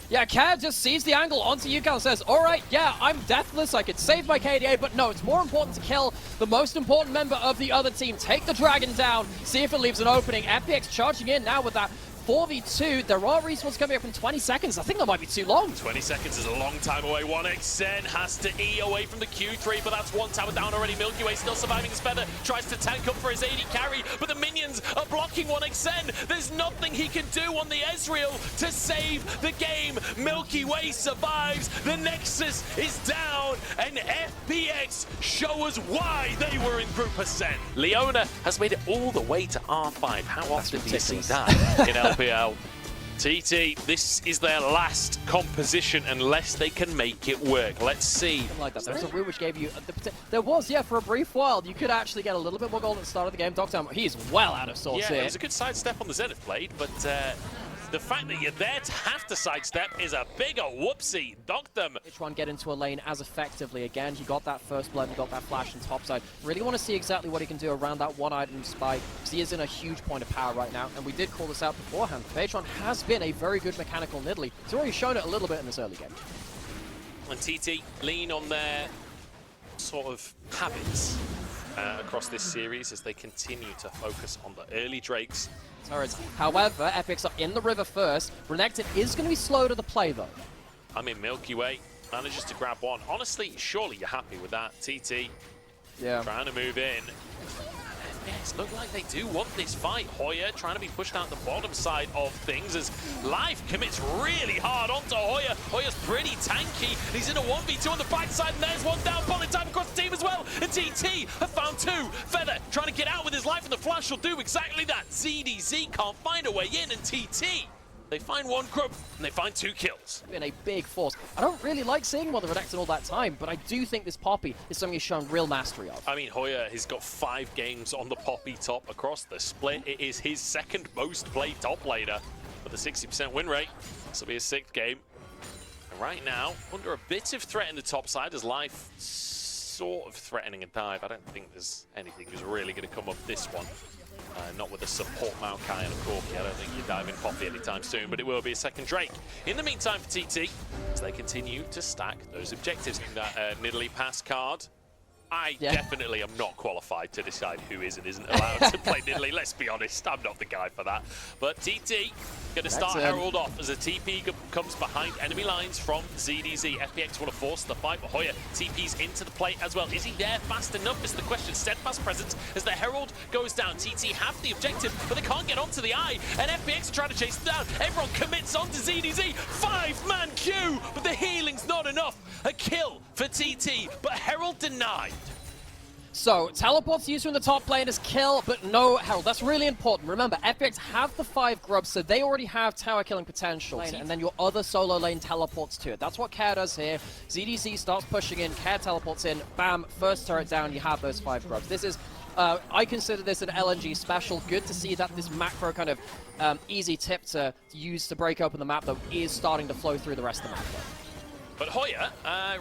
Yeah, Cad just sees the angle onto Yukal and says, alright, yeah, I'm deathless, I could save my KDA, but no, it's more important to kill the most important member of the other team, take the dragon down, see if it leaves an opening. FPX charging in now with that 4v2. There are respawns coming up in 20 seconds. I think that might be too long. 20 seconds is a long time away. 1xn has to E away from the Q3, but that's 1 tower down already. Milky Way still surviving his Feather. Tries to tank up for his AD carry, but the minions are blocking 1xn. There's nothing he can do on the Ezreal to save the game. Milky Way survives. The Nexus is down, and FPX show us why they were in Group Ascent. Leona has made it all the way to R5. How often do you see that in LPL? TT, this is their last composition unless they can make it work. Let's see. Like that. There's a room which gave you there was, yeah, for a brief while you could actually get a little bit more gold at the start of the game. Doctor, he is well out of sorts here. Yeah, it was a good sidestep on the Zenith blade, but the fact that you're there to have to sidestep is a bigger whoopsie. Doctum. H1 get into a lane as effectively again. He got that first blood, he got that flash in topside. Really want to see exactly what he can do around that one item spike, because he is in a huge point of power right now, and we did call this out beforehand. H1 has been a very good mechanical niddly. He's already shown it a little bit in this early game. And TT lean on their sort of habits across this series as they continue to focus on the early Drakes. However, FPX are in the river first. Renekton is going to be slow to the play, though. I mean, Milky Way manages to grab one. Honestly, surely you're happy with that. TT trying to move in. Yes, look like they do want this fight. Hoya trying to be pushed out the bottom side of things as Life commits really hard onto Hoya. Hoya's pretty tanky. He's in a 1v2 on the backside, and there's one down. Bullet time across the team as well. And TT have found 2. Feather trying to get out with his life, and the flash will do exactly that. ZDZ can't find a way in, and TT, they find 1 group, and they find 2 kills. Been a big force. I don't really like seeing Mother Renekton all that time, but I do think this Poppy is something he's shown real mastery of. I mean, Hoya has got 5 games on the Poppy top across the split. It is his 2nd most played top laner with a 60% win rate. This will be his 6th game. And right now, under a bit of threat in the top side, as Life sort of threatening a dive. I don't think there's anything that's really going to come of this one. Not with a support Maokai and a Corki. I don't think you're diving Poppy anytime soon, but it will be a 2nd Drake. In the meantime for TT, as they continue to stack those objectives. That Nidalee Pass card, I definitely am not qualified to decide who is and isn't allowed to play Nidalee. Let's be honest, I'm not the guy for that. But TT going to start Herald off as a TP comes behind enemy lines from ZDZ. FPX want to force the fight, but Hoya TP's into the play as well. Is he there fast enough is the question. Steadfast presence as the Herald goes down. TT have the objective, but they can't get onto the eye, and FPX are trying to chase them down. Everyone commits onto ZDZ. 5-man queue, but the healing's not enough. A kill for TT, but Herald denied. So, teleports used from the top lane as kill, but no Herald. That's really important. Remember, FPX have the 5 grubs, so they already have tower killing potential. And then your other solo lane teleports to it. That's what Care does here. ZDC starts pushing in, Care teleports in, bam, first turret down, you have those 5 grubs. This is, I consider this an LNG special. Good to see that this macro kind of easy tip to use to break open the map, though, is starting to flow through the rest of the map, though. But Hoya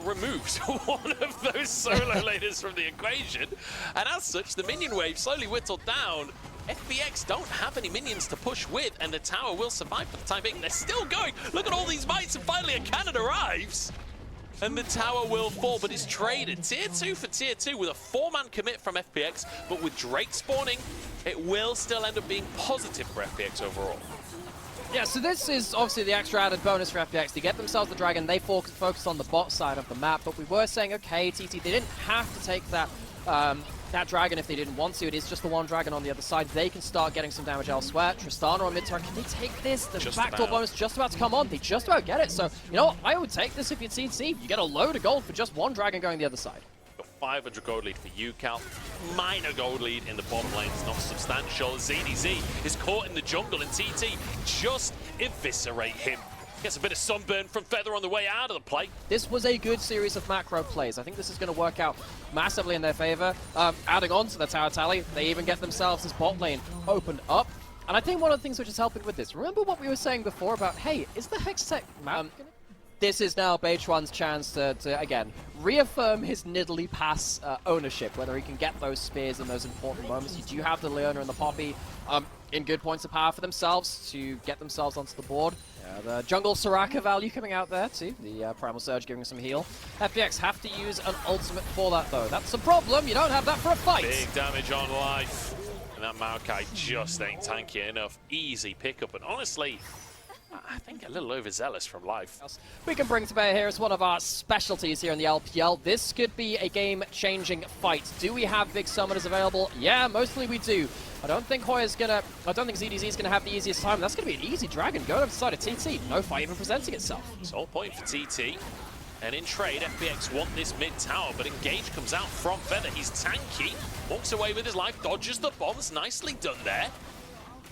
removes one of those solo laners from the equation, and as such, the minion wave slowly whittled down. FPX don't have any minions to push with, and the tower will survive for the time being. They're still going. Look at all these mites, and finally a cannon arrives. And the tower will fall, but it's traded. Tier 2 for Tier 2 with a 4-man commit from FPX, but with Drake spawning, it will still end up being positive for FPX overall. Yeah, so this is obviously the extra added bonus for FPX. To get themselves the dragon, they focus on the bot side of the map, but we were saying, okay, TT, they didn't have to take that that dragon if they didn't want to. It is just the one dragon on the other side. They can start getting some damage elsewhere. Tristana on mid-turn, can they take this? The backdoor bonus just about to come on. They just about get it. So, you know what? I would take this if you're TT. You get a load of gold for just one dragon going the other side. 500 gold lead for UCal. Minor gold lead in the bottom lane is not substantial. ZDZ is caught in the jungle and TT just eviscerate him. Gets a bit of sunburn from Feather on the way out of the play. This was a good series of macro plays. I think this is going to work out massively in their favor. Adding on to the tower tally, they even get themselves this bot lane opened up. And I think one of the things which is helping with this, remember what we were saying before about, hey, is the Hextech map this is now Beitwan's chance to, again, reaffirm his Nidalee Pass ownership, whether he can get those spears in those important moments. You do have the Leona and the Poppy in good points of power for themselves to get themselves onto the board. The jungle Soraka value coming out there too, the Primal Surge giving some heal. FPX have to use an ultimate for that though. That's a problem, you don't have that for a fight! Big damage on life. And that Maokai just ain't tanky enough. Easy pickup, and honestly, I think a little overzealous from life. We can bring to bear here as one of our specialties here in the LPL. This could be a game-changing fight. Do we have big summoners available? Yeah, mostly we do. I don't think ZDZ is gonna have the easiest time. That's gonna be an easy dragon going up the side of TT. No fight even presenting itself. Sole point for TT. And in trade, FPX want this mid tower, but Engage comes out from Feather. He's tanky, walks away with his life, dodges the bombs. Nicely done there.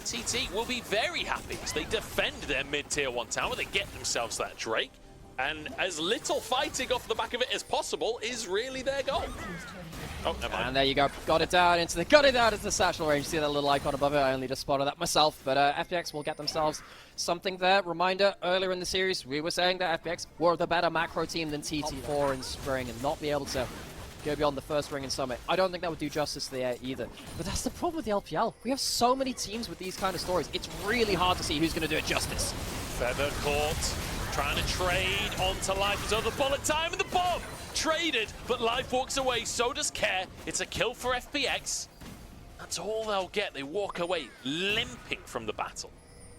TT will be very happy as they defend their mid-tier 1 tower. They get themselves that Drake, and as little fighting off the back of it as possible is really their goal. Oh, never mind. And there you go. Got it down into the satchel range. See that little icon above it? I only just spotted that myself. But FPX will get themselves something there. Reminder, earlier in the series, we were saying that FPX were the better macro team than TT4 in spring and not be able to go beyond the first ring in Summit. I don't think that would do justice to the air either. But that's the problem with the LPL. We have so many teams with these kind of stories. It's really hard to see who's going to do it justice. Feather caught, trying to trade onto Life. There's other bullet time and the bomb! Traded, but Life walks away, so does Care. It's a kill for FPX. That's all they'll get. They walk away limping from the battle.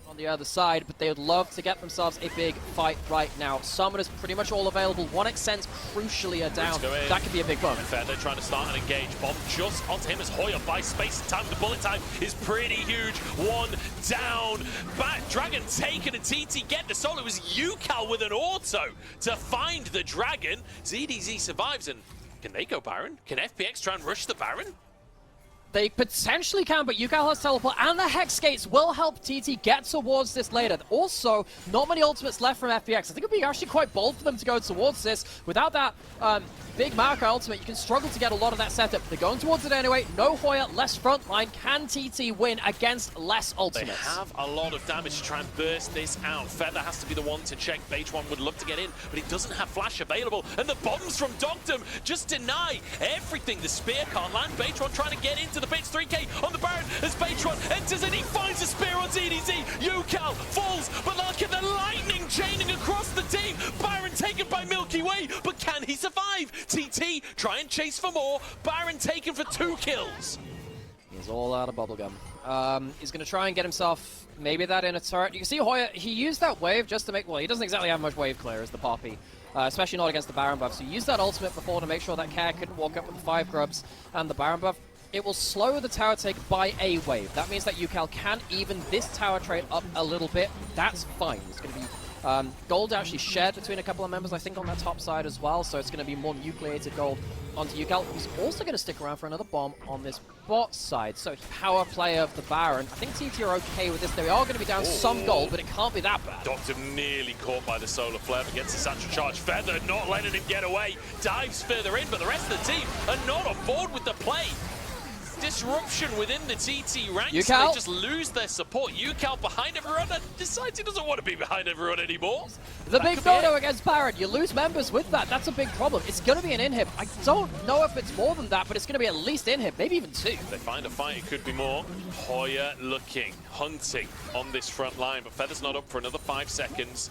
On the other side, but they would love to get themselves a big fight right now. Summoners pretty much all available. 1xNs crucially are down. That could be a big bump. Feather trying to start an engage. Bomb just onto him as Hoya buys space and time. The bullet time is pretty huge. One down. Back Dragon taken and TT get the solo. It was UCal with an auto to find the Dragon. ZDZ survives, and can they go Baron? Can FPX try and rush the Baron? They potentially can, but UCal has teleport, and the Hex Gates will help TT get towards this later. Also, not many ultimates left from FPX. I think it would be actually quite bold for them to go towards this. Without that big Maokai ultimate, you can struggle to get a lot of that setup. They're going towards it anyway. No Hoya, less frontline. Can TT win against less ultimates? They have a lot of damage to try and burst this out. Feather has to be the one to check. Beitwan would love to get in, but he doesn't have flash available. And the bombs from Dogdom just deny everything. The spear can't land. Beitwan trying to get into the bits. 3k on the Baron as Beitwan enters and he finds a spear on ZDZ. UCal falls, but look at the lightning chaining across the team. Baron taken by Milky Way, but can he survive? TT try and chase for more. Baron taken for 2 kills. He's all out of bubblegum. He's going to try and get himself maybe that in a turret. You can see Hoya, he used that wave just to make, well, he doesn't exactly have much wave clear as the Poppy. Especially not against the Baron buff. So he used that ultimate before to make sure that Care couldn't walk up with the 5 grubs and the Baron buff. It will slow the tower take by a wave. That means that UCal can even this tower trade up a little bit. That's fine. It's going to be gold actually shared between a couple of members, I think, on that top side as well. So it's going to be more nucleated gold onto UCal. He's also going to stick around for another bomb on this bot side. So power play of the Baron. I think TT are okay with this. They are going to be down some gold, but it can't be that bad. Doctor nearly caught by the solar flare, but gets a satchel charge. Feather not letting him get away. Dives further in, but the rest of the team are not on board with the play. Disruption within the TT ranks. UCal? They just lose their support. UCal behind everyone and decides he doesn't want to be behind everyone anymore. The big no-no against Baron. You lose members with that. That's a big problem. It's going to be an inhib. I don't know if it's more than that, but it's going to be at least inhib, maybe even 2. If they find a fight, it could be more. Hoya looking, hunting on this front line, but Feather's not up for another 5 seconds.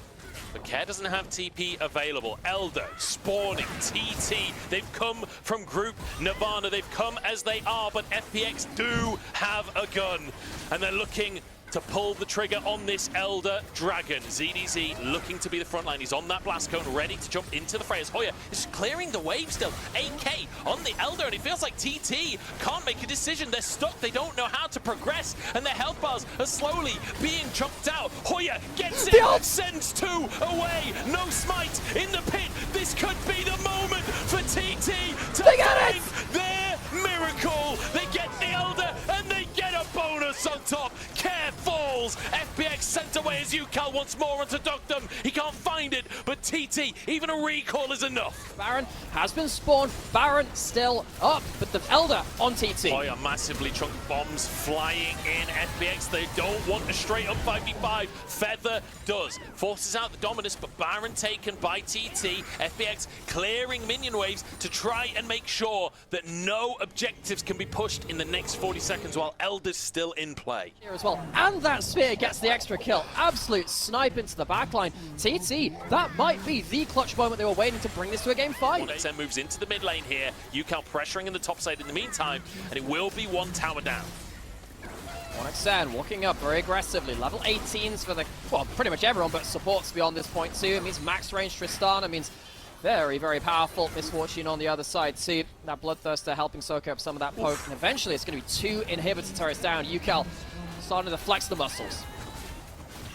But Care doesn't have TP available. Elder, spawning, TT. They've come from Group Nirvana. They've come as they are, but FPX do have a gun. And they're looking to pull the trigger on this Elder Dragon. ZDZ looking to be the front line. He's on that blast cone, ready to jump into the fray as Hoya is clearing the wave still. 8k on the Elder, and it feels like TT can't make a decision. They're stuck. They don't know how to progress, and their health bars are slowly being chunked out. Hoya gets it, sends 2 away. No smite in the pit. This could be the moment for TT to They got kills. FPX sent away as UCal once more onto Doctum. He can't find it, but TT, even a recall is enough. Baron has been spawned. Baron still up, but the Elder on TT. Hoya massively chunked bombs flying in. FPX, they don't want a straight up 5v5. Feather does. Forces out the Dominus, but Baron taken by TT. FPX clearing minion waves to try and make sure that no objectives can be pushed in the next 40 seconds while Elder's still in play. Here as well, and that spear gets the extra kill. Absolute snipe into the backline. TT, that might be the clutch moment they were waiting to bring this to a game 5. XM moves into the mid lane here. UCal pressuring in the top side in the meantime, and it will be one tower down. 1xN walking up very aggressively. Level 18s for the, well, pretty much everyone, but supports beyond this point too. It means max range Tristana, means very, very powerful Misfortune on the other side too. That Bloodthirster helping soak up some of that poke, and eventually it's going to be 2 inhibitor turrets down. UCal starting to flex the muscles.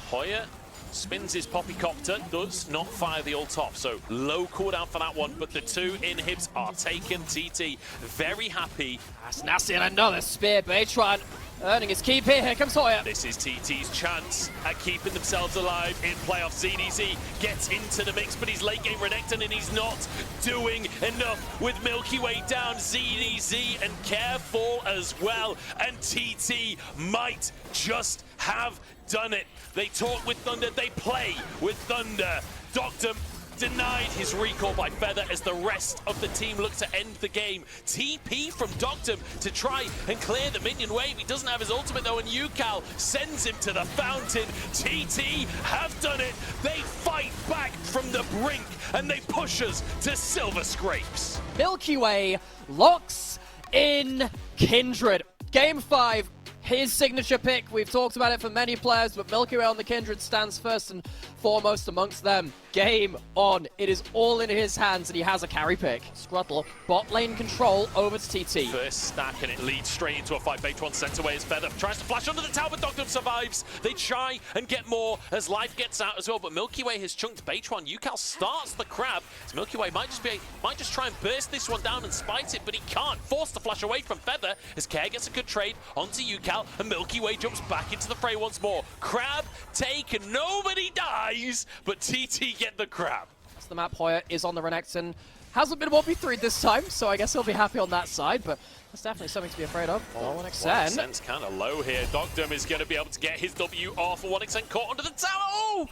Hoya spins his Poppycopter, does not fire the ult off, so low cooldown for that one, but the 2 inhibs are taken. TT very happy. That's nasty, and another spear. Baytron earning his keep here. Here comes Hoya. This is TT's chance at keeping themselves alive in playoffs. ZDZ gets into the mix, but he's late game Renekton, and he's not doing enough with Milky Way down. ZDZ and Careful as well, and TT might just have done it. They talk with Thunder, they play with Thunder. Doctum denied his recall by Feather as the rest of the team look to end the game. TP from Doctum to try and clear the minion wave. He doesn't have his ultimate though, and UCal sends him to the fountain. TT have done it. They fight back from the brink and they push us to Silver Scrapes. Milky Way locks in Kindred. Game 5. His signature pick. We've talked about it for many players, but Milky Way on the Kindred stands first and foremost amongst them. Game on. It is all in his hands, and he has a carry pick. Scruttle, bot lane control over to TT. First stack, and it leads straight into a fight. Baytron sent away his Feather. Tries to flash under the tower, but Doctum survives. They try and get more as life gets out as well, but Milky Way has chunked Baytron. UCal starts the crab. So Milky Way might just try and burst this one down and spite it, but he can't. Forced to flash away from Feather as Care gets a good trade onto UCal, and Milky Way jumps back into the fray once more. Crab taken, nobody dies, but TT get the crab. That's the map. Hoya is on the Renekton. Hasn't been 1v3 this time, so I guess he'll be happy on that side, but that's definitely something to be afraid of. Oh, 1xN. 1xN's kind of low here. Doctum is going to be able to get his W off. 1xN caught under the tower. Oh!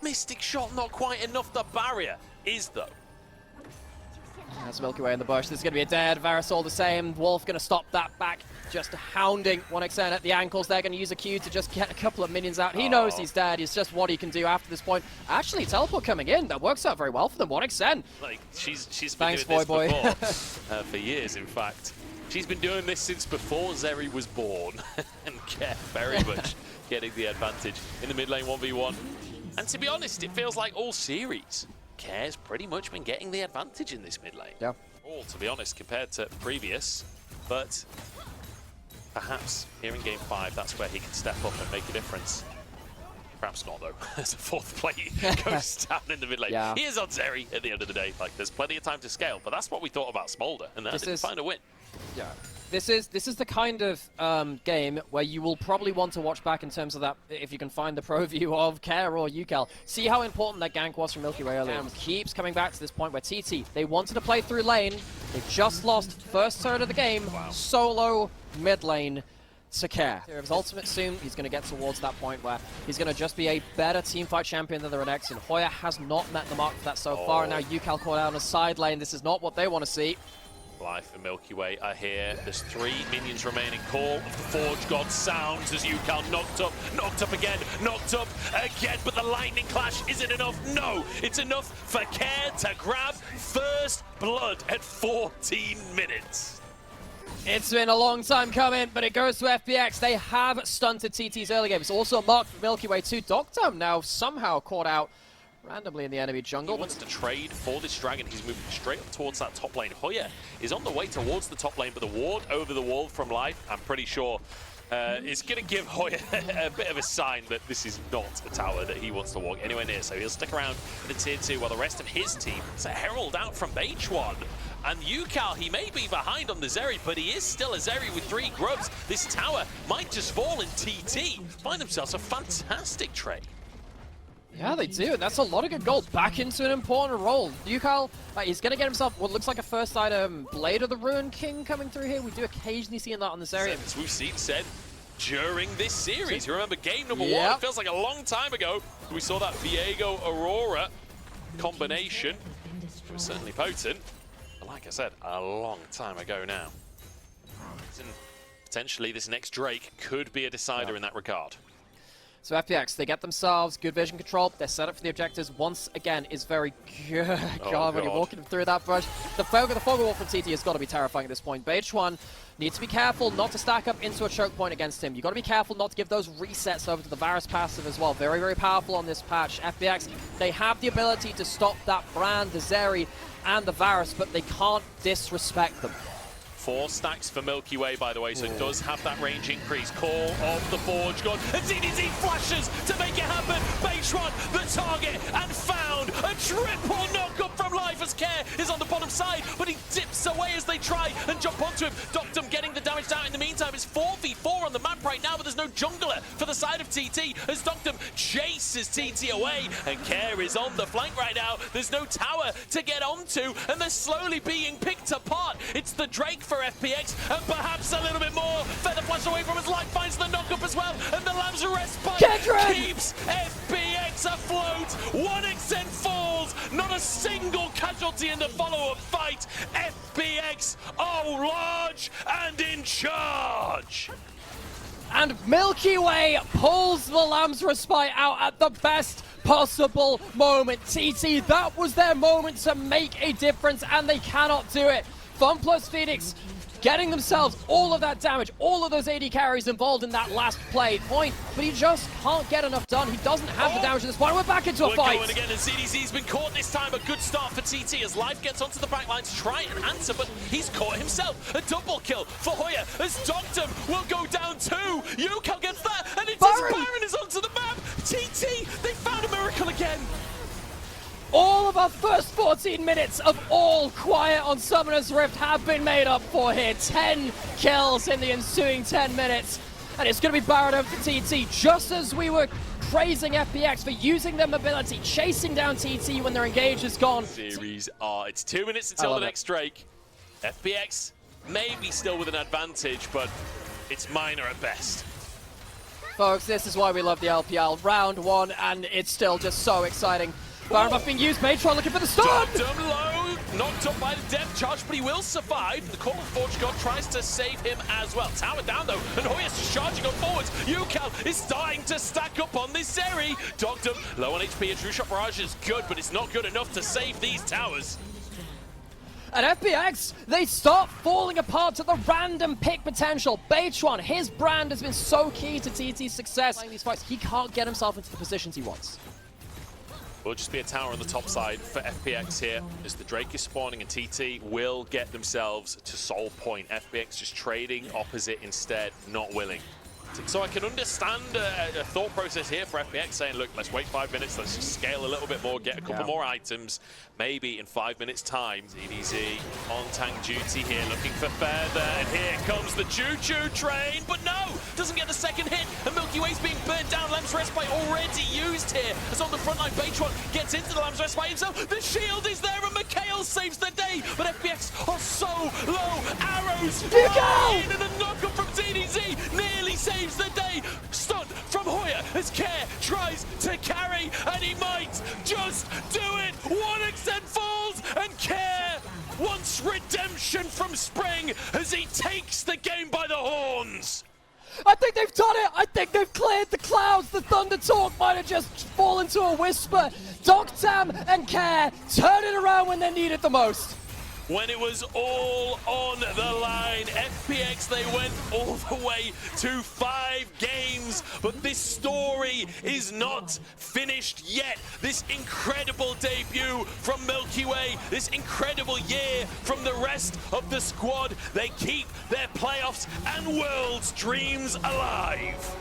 Mystic shot, not quite enough. The barrier is, though. That's Milky Way in the bush. This is going to be a dead. Varus all the same. Wolf going to stop that back. Just hounding 1xN at the ankles. They're going to use a Q to just get a couple of minions out. He knows he's dead. It's just what he can do after this point. Actually, teleport coming in. That works out very well for them. 1xN. Like, she's been doing this before. For years, in fact. She's been doing this since before Zeri was born. And Care very much getting the advantage in the mid lane 1v1. And to be honest, it feels like all series, Care's pretty much been getting the advantage in this mid lane. Yeah. All, to be honest, compared to previous. But perhaps here in Game 5, that's where he can step up and make a difference. Perhaps not, though. As a fourth play goes down in the mid lane. Yeah. He is on Zeri at the end of the day. Like, there's plenty of time to scale, but that's what we thought about Smolder, and that didn't find a win. Yeah. This is the kind of game where you will probably want to watch back in terms of that, if you can find the pro view of Care or UCal. See how important that gank was from Milky Way earlier. Keeps coming back to this point where TT, they wanted to play through lane. They just lost first turn of the game, solo mid lane to Care. His ultimate soon, he's going to get towards that point where he's going to just be a better teamfight champion than the Renekton. Hoya has not met the mark for that so far, and now UCal caught out on a side lane. This is not what they want to see. Life and Milky Way are here. There's 3 minions remaining. Call of the Forge God sounds as UCal knocked up again, but the lightning clash isn't enough. No, it's enough for Care to grab first blood at 14 minutes. It's been a long time coming, but it goes to FPX. They have stunted TT's early game. It's also marked for Milky Way too. Doctum now somehow caught out randomly in the enemy jungle. He wants to trade for this dragon. He's moving straight up towards that top lane. Hoya is on the way towards the top lane, but the ward over the wall from Life, I'm pretty sure, is going to give Hoya a bit of a sign that this is not a tower that he wants to walk anywhere near. So he'll stick around in the tier 2 while the rest of his team is a herald out from H1. And UCal, he may be behind on the Zeri, but he is still a Zeri with 3 grubs. This tower might just fall in TT. Find themselves a fantastic trade. Yeah, they do. That's a lot of good gold. Back into an important role. UCal, he's going to get himself what looks like a first item Blade of the Ruin King coming through here. We do occasionally see that on this area. As we've seen said during this series. You remember game number 1? It feels like a long time ago. We saw that Viego Aurora combination. It was certainly potent. But like I said, a long time ago now. And potentially this next Drake could be a decider in that regard. So FPX, they get themselves good vision control. They're set up for the objectives. Once again, is very good. God, when you're walking through that brush. The fog wall from TT has got to be terrifying at this point. BH1 needs to be careful not to stack up into a choke point against him. You've got to be careful not to give those resets over to the Varus passive as well. Very, very powerful on this patch. FPX, they have the ability to stop that Brand, the Zeri, and the Varus, but they can't disrespect them. 4 stacks for Milky Way, by the way, so it does have that range increase. Call of the Forge God, and ZDZ flashes to make it happen. Beitron, the target, and found a triple knockup from Life as Care is on the bottom side, but he dips away as they try and jump onto him. Doctum getting the damage down in the meantime. It's 4v4 on the map right now, but there's no jungler for the side of TT as Doctum chases TT away, and Care is on the flank right now. There's no tower to get onto, and they're slowly being picked apart. It's the Drake for FPX, and perhaps a little bit more. Feather flash away from his life, finds the knockup as well, and the Lamb's respite keeps FPX afloat. 1xN falls, not a single casualty in the follow-up fight. FPX are large and in charge. And Milky Way pulls the Lamb's respite out at the best possible moment. TT, that was their moment to make a difference, and they cannot do it. FunPlus Phoenix getting themselves all of that damage, all of those AD carries involved in that last play point, but he just can't get enough done. He doesn't have the damage at this point. We're back into a fight. Going again, and ZDZ's been caught this time. A good start for TT as Life gets onto the back line to try and answer, but he's caught himself. A double kill for Hoya as Doctum will go down too. UCal gets that, and it's Baron is onto the map. TT, they found a miracle again. All of our first 14 minutes of all quiet on Summoner's Rift have been made up for here. 10 kills in the ensuing 10 minutes. And it's going to be Baron over for TT, just as we were praising FPX for using their mobility, chasing down TT when their engage is gone. Series R. It's 2 minutes until the next Drake. FPX may be still with an advantage, but it's minor at best. Folks, this is why we love the LPL. Round 1, and it's still just so exciting. Baron buff being used, Matron looking for the stun! Doctum low, knocked up by the depth charge, but he will survive. The Call of Forge God tries to save him as well. Tower down though, and Hoya's just charging on forwards. UCal is starting to stack up on this Zeri. Doctum low on HP, a True Shot Barrage is good, but it's not good enough to save these towers. And FPX, they start falling apart to the random pick potential. Beitron, his brand has been so key to TT's success. In these fights, he can't get himself into the positions he wants. Will just be a tower on the top side for FPX here as the Drake is spawning, and TT will get themselves to Soul Point. FPX just trading opposite instead, not willing. So I can understand a thought process here for FPX saying, look, let's wait 5 minutes, let's just scale a little bit more, get a couple more items. Maybe in 5 minutes time, ZDZ on tank duty here, looking for further, and here comes the choo-choo train, but no, doesn't get the second hit, and Milky Way's being burnt down. Lamb's Respite already used here, as on the front line, Beitron gets into the Lamb's Respite himself, the shield is there, and Mikhail saves the day, but FPX are so low, arrows flying, and a knockup from ZDZ nearly saves the day. Stun from Hoya as Care tries to carry, and he might just do it. 1xN falls, and Care wants redemption from Spring as he takes the game by the horns. I think they've done it! I think they've cleared the clouds! The ThunderTalk might have just fallen to a whisper. Doctam and Care turn it around when they need it the most. When it was all on the line, FPX, they went all the way to 5 games, but this story is not finished yet. This incredible debut from Milky Way, this incredible year from the rest of the squad, they keep their playoffs and world's dreams alive.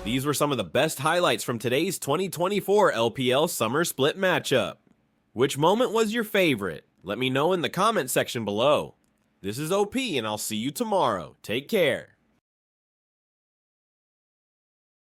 These were some of the best highlights from today's 2024 LPL Summer Split matchup. Which moment was your favorite? Let me know in the comment section below. This is OP, and I'll see you tomorrow. Take care.